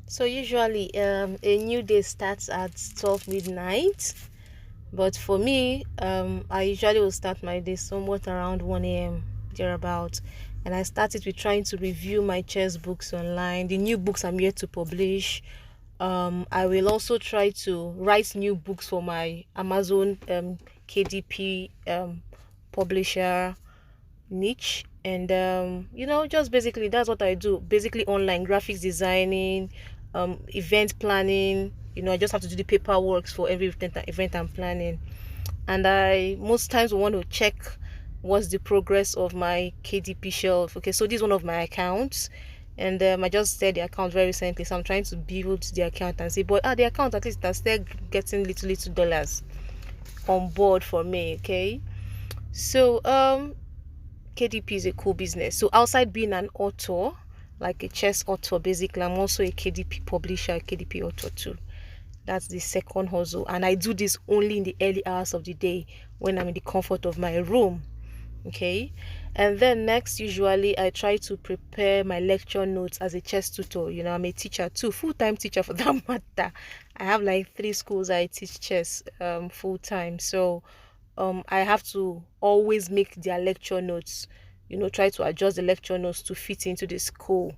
So usually a new day starts at 12 midnight, but for me I usually will start my day somewhat around 1 a.m. thereabout, and I started with trying to review my chess books online, the new books I'm yet to publish. I will also try to write new books for my Amazon KDP publisher niche, and just basically that's what I do, basically online graphics designing, event planning. I just have to do the paperwork for every event I'm planning, and I most times want to check what's the progress of my KDP shelf. Okay, so this is one of my accounts, and I just set the account very recently, so I'm trying to build the account and see, but the account at least that's still getting little dollars on board for me. Okay, so KDP is a cool business. So outside being an author, like a chess author, basically, I'm also a KDP publisher, a KDP author too. That's the second hustle. And I do this only in the early hours of the day when I'm in the comfort of my room. Okay. And then next, usually I try to prepare my lecture notes as a chess tutor. I'm a teacher too, full-time teacher for that matter. I have like 3 schools I teach chess full-time. So I have to always make their lecture notes, try to adjust the lecture notes to fit into the school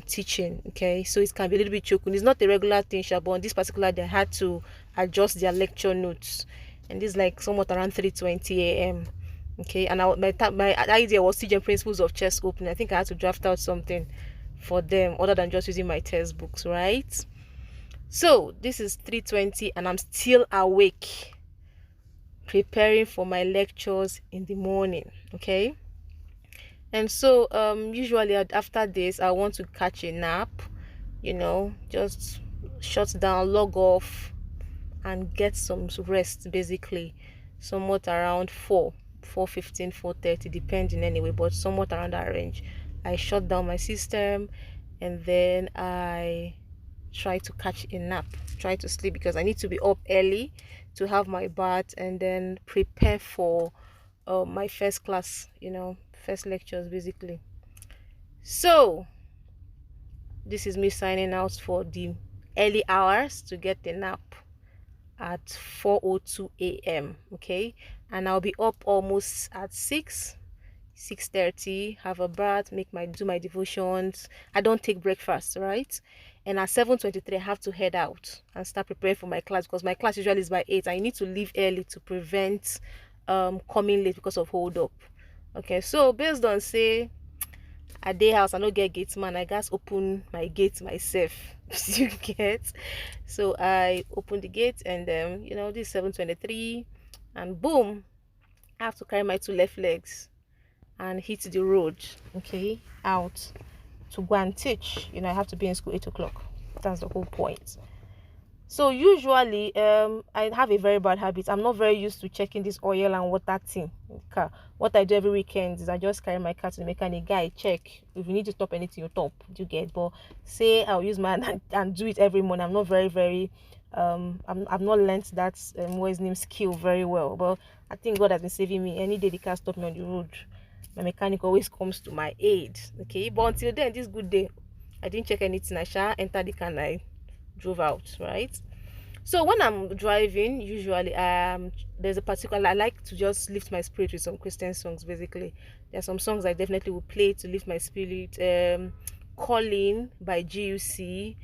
teaching. Okay, so it can be a little bit choking. It's not a regular thing, but on this particular day I had to adjust their lecture notes, and this is like somewhat around 3:20 a.m. Okay, and my idea was teaching principles of chess opening. I think I had to draft out something for them other than just using my textbooks, right? So this is 3:20 and I'm still awake preparing for my lectures in the morning. Okay, and so usually after this I want to catch a nap, just shut down, log off, and get some rest, basically somewhat around 4:15, 4:30, depending anyway, but somewhat around that range. I shut down my system, and then I try to catch a nap, try to sleep, because I need to be up early to have my bath and then prepare for my first class, first lectures, basically. So this is me signing out for the early hours to get the nap at 4:02 a.m. Okay, and I'll be up almost at 6:30, have a bath, do my devotions. I don't take breakfast, right? And at 7:23 I have to head out and start preparing for my class, because my class usually is by 8. I need to leave early to prevent coming late because of hold up. Okay, so based on say a day house I no get gate man, I guess open my gate myself. You get? So I open the gate, and this is 7:23, and boom, I have to carry my two left legs and hit the road. Okay, out to go and teach. I have to be in school 8 o'clock. That's the whole point. So usually I have a very bad habit. I'm not very used to checking this oil and water thing in the car. What I do every weekend is I just carry my car to the mechanic guy, check if you need to top anything, you top. Do you get? But say I'll use my hand and do it every morning. I'm not very I've not learned that what is name skill very well. But I think God has been saving me. Any day the car stop me on the road, my mechanic always comes to my aid. Okay, but until then, this good day, I didn't check anything. I shall enter the car and I drove out, right? So when I'm driving, usually there's a particular, I like to just lift my spirit with some Christian songs. Basically, there are some songs I definitely will play to lift my spirit. Calling by GUC,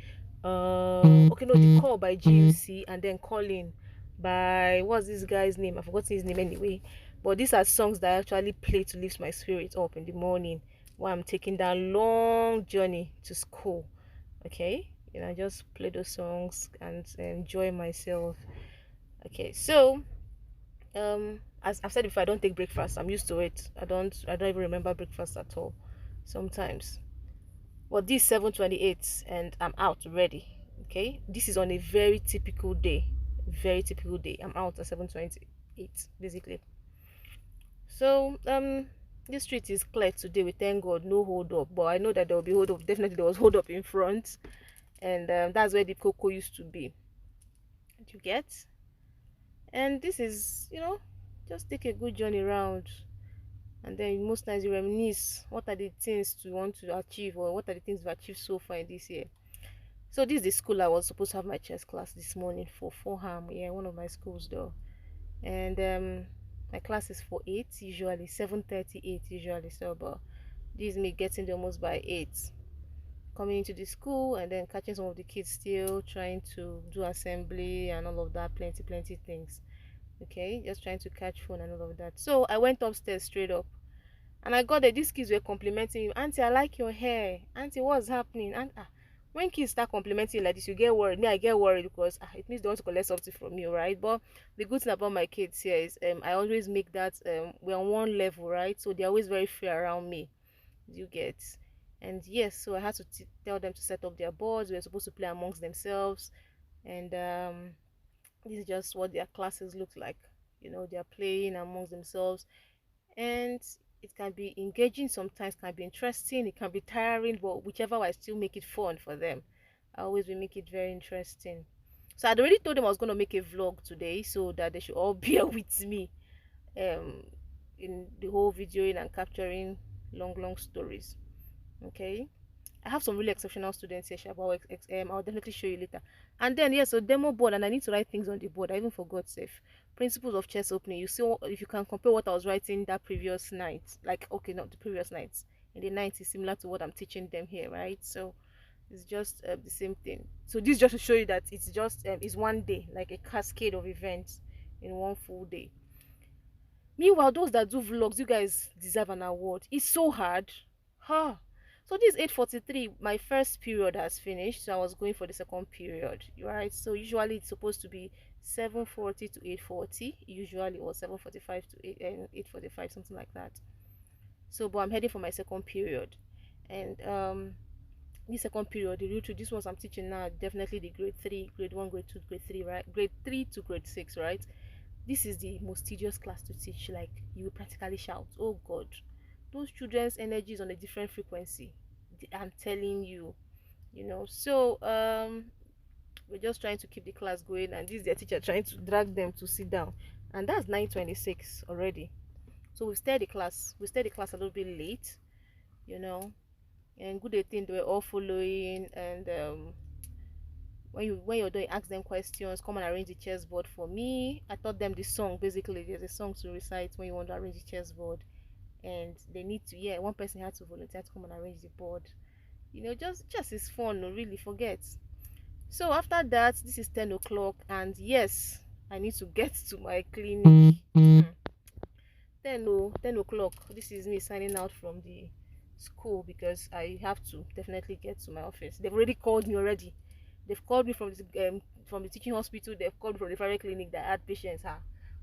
okay, no, the call by GUC, and then Calling by, what's this guy's name? I forgot his name anyway. But these are songs that I actually play to lift my spirit up in the morning while I'm taking that long journey to school. Okay, I just play those songs and enjoy myself. Okay, so as I've said before, I don't take breakfast. I'm used to it. I don't even remember breakfast at all sometimes. But this 7:28 and I'm out ready. Okay, this is on a very typical day. Very typical day. I'm out at 7:28 basically. So this street is clear today. We thank God, no hold up. But I know that there will be hold up. Definitely there was hold up in front, and that's where the cocoa used to be. Do you get? And this is, just take a good journey around, and then most times you reminisce what are the things you want to achieve, or what are the things you've achieved so far in this year. So this is the school I was supposed to have my chess class this morning for Fulham. Yeah, one of my schools though. And my class is for 8 usually, 7:38 usually. So but this is me getting there almost by 8. Coming into the school and then catching some of the kids still trying to do assembly and all of that, plenty things. Okay, just trying to catch phone and all of that. So I went upstairs straight up. And I got there, these kids were complimenting me. Auntie, I like your hair. Auntie, what's happening? And when kids start complimenting you like this, you get worried. Me, I get worried because it means they want to collect something from you, right? But the good thing about my kids here is I always make that we're on one level, right? So they're always very fair around me. You get. And yes, so I had to tell them to set up their boards. We were supposed to play amongst themselves. And this is just what their classes look like. You know, they're playing amongst themselves, and it can be engaging sometimes, can be interesting, it can be tiring, but whichever way, I still make it fun for them. I always will make it very interesting. So I'd already told them I was going to make a vlog today so that they should all bear with me um in the whole videoing and capturing long stories. Okay, I have some really exceptional students here, but I'll definitely show you later. And then, yes, so demo board, and I need to write things on the board. I even forgot, safe. Principles of chess opening. You see, if you can compare what I was writing that previous night, like, okay, not the previous nights, in the night is similar to what I'm teaching them here, right? So it's just the same thing. So this just to show you that it's just it's one day, like a cascade of events in one full day. Meanwhile, those that do vlogs, you guys deserve an award. It's so hard. Huh. So this 8:43, my first period has finished, so I was going for the second period. Right? So usually it's supposed to be 7:40 to 8:40, usually, or 7:45 to 8:45, something like that. So but I'm heading for my second period. And this second period, the real truth, this ones I'm teaching now, definitely the grade 3, grade 1, grade 2, grade 3, right? Grade 3 to grade 6, right? This is the most tedious class to teach. Like, you will practically shout, oh god, those children's energy is on a different frequency. I'm telling you, you know. So we're just trying to keep the class going, and this is their teacher trying to drag them to sit down, and that's 9:26 already. So we started the class a little bit late, you know. And good, they think they were all following. And when you're doing, ask them questions, come and arrange the chessboard for me. I taught them the song. Basically, there's a song to recite when you want to arrange the chessboard, and they need to, yeah, one person had to volunteer to come and arrange the board. You know, just is fun. No, really, forget. So after that, this is 10 o'clock, and yes, I need to get to my clinic. 10 o'clock. This is me signing out from the school because I have to definitely get to my office. They've already called me already. They've called me from the teaching hospital. They've called me from the private clinic that had patients.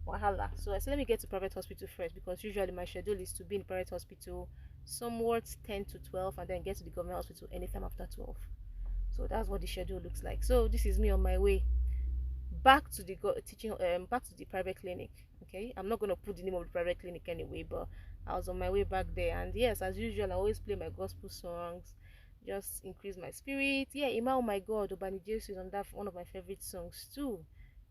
Wahala. So I said, let me get to private hospital first, because usually my schedule is to be in private hospital somewhat 10 to 12, and then get to the government hospital anytime after 12. So that's what the schedule looks like. So this is me on my way back to the teaching back to the private clinic. Okay, I'm not going to put the name of the private clinic anyway, but I was on my way back there. And yes, as usual, I always play my gospel songs, just increase my spirit. Yeah, Ima, oh my god, Obani Jesus is on that, one of my favorite songs too.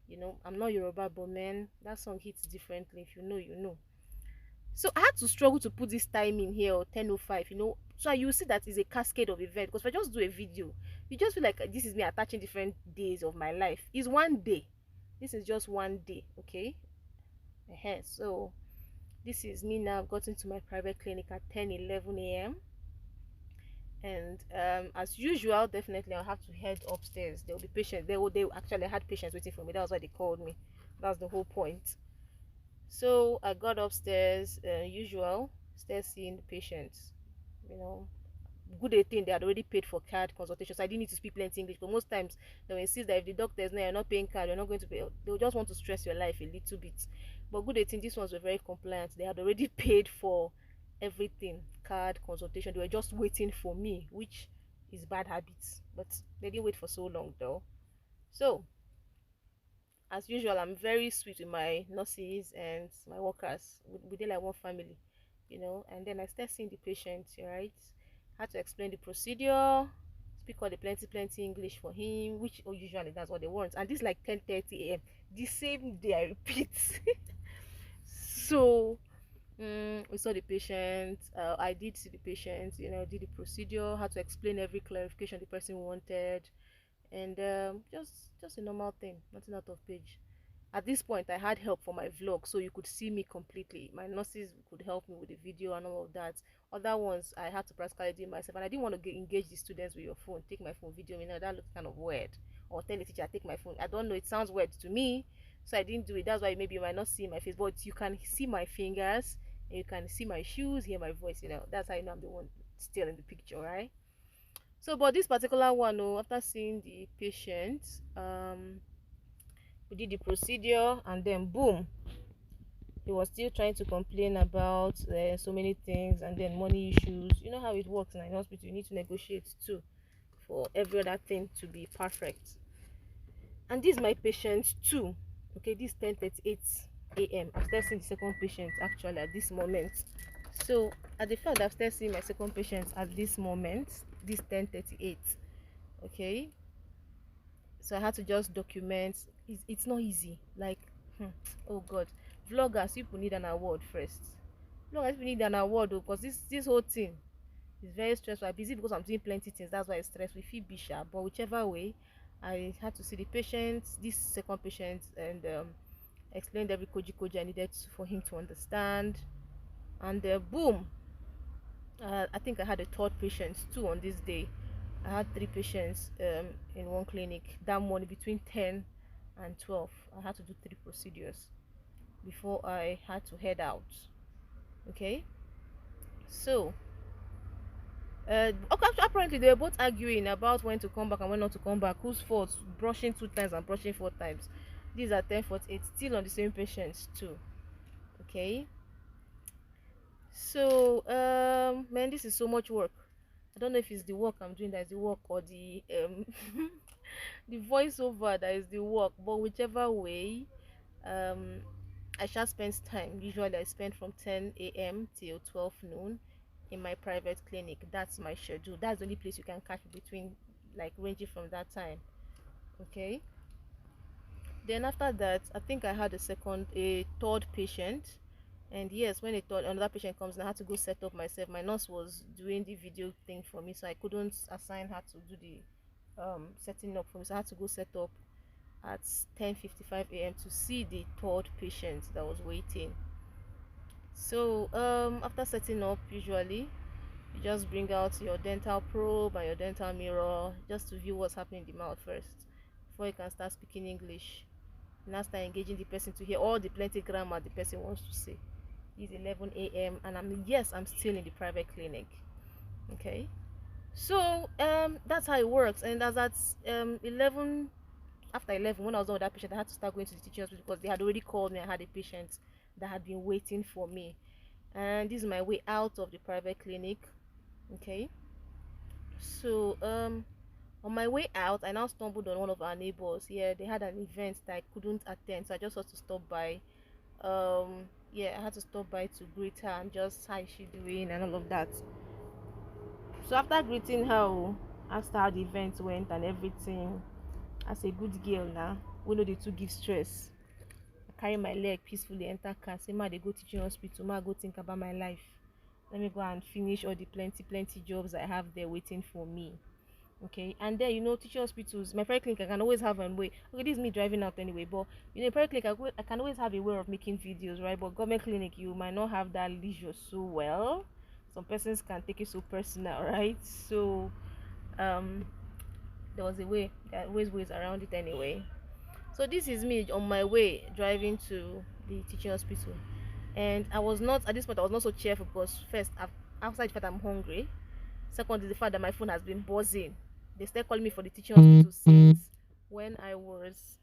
You know, I'm not Yoruba, but man, that song hits differently. If you know, you know. So I had to struggle to put this time in here, or 10:05, you know. So you see that is a cascade of events. Because if I just do a video, you just feel like this is me attaching different days of my life. It's one day. This is just one day, okay? So this is me now. I've gotten to my private clinic at 10:11 a.m. And as usual, definitely I'll have to head upstairs. There will be patients. They actually had patients waiting for me. That was why they called me. That's the whole point. So I got upstairs, usual, stairs seeing the patients. You know, good they think they had already paid for card consultations. I didn't need to speak plenty English, but most times they will insist that if the doctor is not, you're not paying card, you're not going to pay. They'll just want to stress your life a little bit. But good they think these ones were very compliant. They had already paid for everything, card consultation. They were just waiting for me, which is bad habits. But they didn't wait for so long though. So as usual, I'm very sweet with my nurses and my workers. We did like one family, you know. And then I start seeing the patient, right? Had to explain the procedure, speak all the plenty English for him, which usually that's what they want. And this like 10:30 a.m. the same day, I repeat. So we saw the patient. I did see the patient, you know, did the procedure, had to explain every clarification the person wanted. and just a normal thing, nothing out of page. At this point, I had help for my vlog, so you could see me completely. My nurses could help me with the video and all of that. Other ones I had to practically do myself, and I didn't want to engage the students with your phone. Take my phone video, that looks kind of weird. Or tell the teacher take my phone. I don't know, it sounds weird to me, so I didn't do it. That's why maybe you might not see my face, but you can see my fingers, and you can see my shoes, hear my voice. That's how you know I'm the one still in the picture, right? So, but this particular one, oh, after seeing the patient, we did the procedure, and then boom, he was still trying to complain about so many things, and then money issues. You know how it works in an hospital, you need to negotiate too for every other thing to be perfect. And this is my patient too. Okay, this 10:38 a.m. I'm still seeing the second patient actually at this moment. So at the fact that I'm still seeing my second patient at this moment, this 10:38. Okay, so I had to just document. It's not easy, like oh god, vloggers, people need an award first. Vloggers, people need an award though, because this whole thing is very stressful. I'm busy because I'm doing plenty things, that's why it's stressful. We feel bisha, but whichever way, I had to see the patient, this second patient, and explained every koji I needed for him to understand. And boom, I think I had a third patient too on this day. I had three patients in one clinic that morning between 10 and 12. I had to do three procedures before I had to head out. Okay, so okay, apparently they were both arguing about when to come back and when not to come back. Whose fault? Brushing 2 times and brushing 4 times. These are 10:48, still on the same patients too. Okay, so man, this is so much work. I don't know if it's the work I'm doing that is the work, or the the voiceover that is the work, but whichever way, um I shall spend time. Usually I spend from 10 a.m till 12 noon in my private clinic. That's my schedule. That's the only place you can catch between, like, ranging from that time. Okay, then after that, I think I had a third patient. And yes, when another patient comes, I had to go set up myself. My nurse was doing the video thing for me, so I couldn't assign her to do the setting up for me, so I had to go set up at 10:55 a.m to see the third patient that was waiting. So after setting up, usually you just bring out your dental probe and your dental mirror just to view what's happening in the mouth first before you can start speaking English. Now start engaging the person to hear all the plenty grammar the person wants to say. It's 11 a.m and I'm still in the private clinic. Okay, so that's how it works. And as at 11, after 11, when I was done with that patient, I had to start going to the teaching hospital because they had already called me. I had a patient that had been waiting for me, and this is my way out of the private clinic. Okay, so on my way out, I now stumbled on one of our neighbors. Yeah, they had an event that I couldn't attend, so I just had to stop by. Yeah, I had to stop by to greet her and just how is she doing and all of that. So after greeting her, oh, asked her how the event went and everything. As a good girl now, we know the two give stress. I carry my leg peacefully enter car, say ma dey go teaching hospital, ma go think about my life. Let me go and finish all the plenty jobs I have there waiting for me. Okay, and then teaching hospitals, my private clinic, I can always have a way. Okay, this is me driving out anyway, but private clinic, I can always have a way of making videos, right? But government clinic, you might not have that leisure so well. Some persons can take it so personal, right? So um there was a way, there are always ways around it anyway. So this is me on my way driving to the teaching hospital, and I was not, at this point I was not so cheerful because first, outside the fact I'm hungry, second is the fact that my phone has been buzzing. They started calling me for the teaching hospital since when I was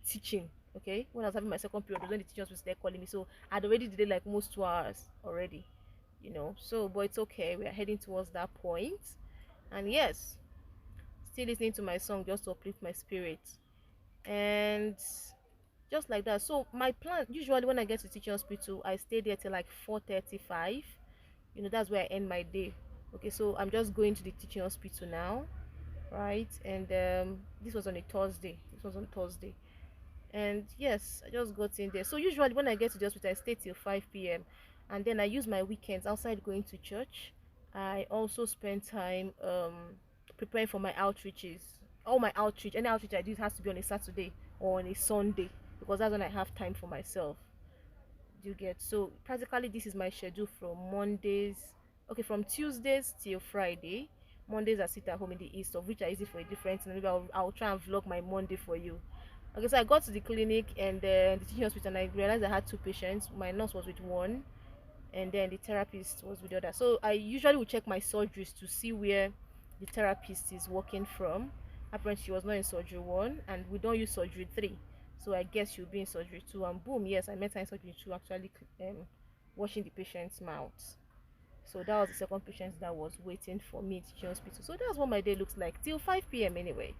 teaching. Okay, when I was having my second period was when the teaching hospital started calling me, so I'd already delayed like almost 2 hours already. So but it's okay, we are heading towards that point. And yes, still listening to my song just to uplift my spirit. And just like that. So my plan, usually when I get to teaching hospital, I stay there till like 4:35. That's where I end my day. Okay, so I'm just going to the teaching hospital now, right? And this was on a Thursday. This was on Thursday. And yes, I just got in there. So usually when I get to the hospital, I stay till 5 p.m. and then I use my weekends outside going to church. I also spend time preparing for my outreaches. all my outreach, any outreach I do, it has to be on a Saturday or on a Sunday, because that's when I have time for myself. Do you get? So practically this is my schedule from Mondays, okay, from Tuesdays till Friday. Mondays I sit at home in the east, of which I use it for a different thing. Maybe I'll try and vlog my Monday for you. Okay, so I got to the clinic and the teaching hospital, and I realized I had two patients. My nurse was with one, and then the therapist was with the other. So I usually will check my surgeries to see where the therapist is working from. Apparently she was not in surgery 1, and we don't use surgery 3, so I guess she'll be in surgery 2. And boom, yes, I met her in surgery 2, actually washing the patient's mouth. So that was the second patient that was waiting for me at the hospital. So that's what my day looks like till 5 p.m. anyway.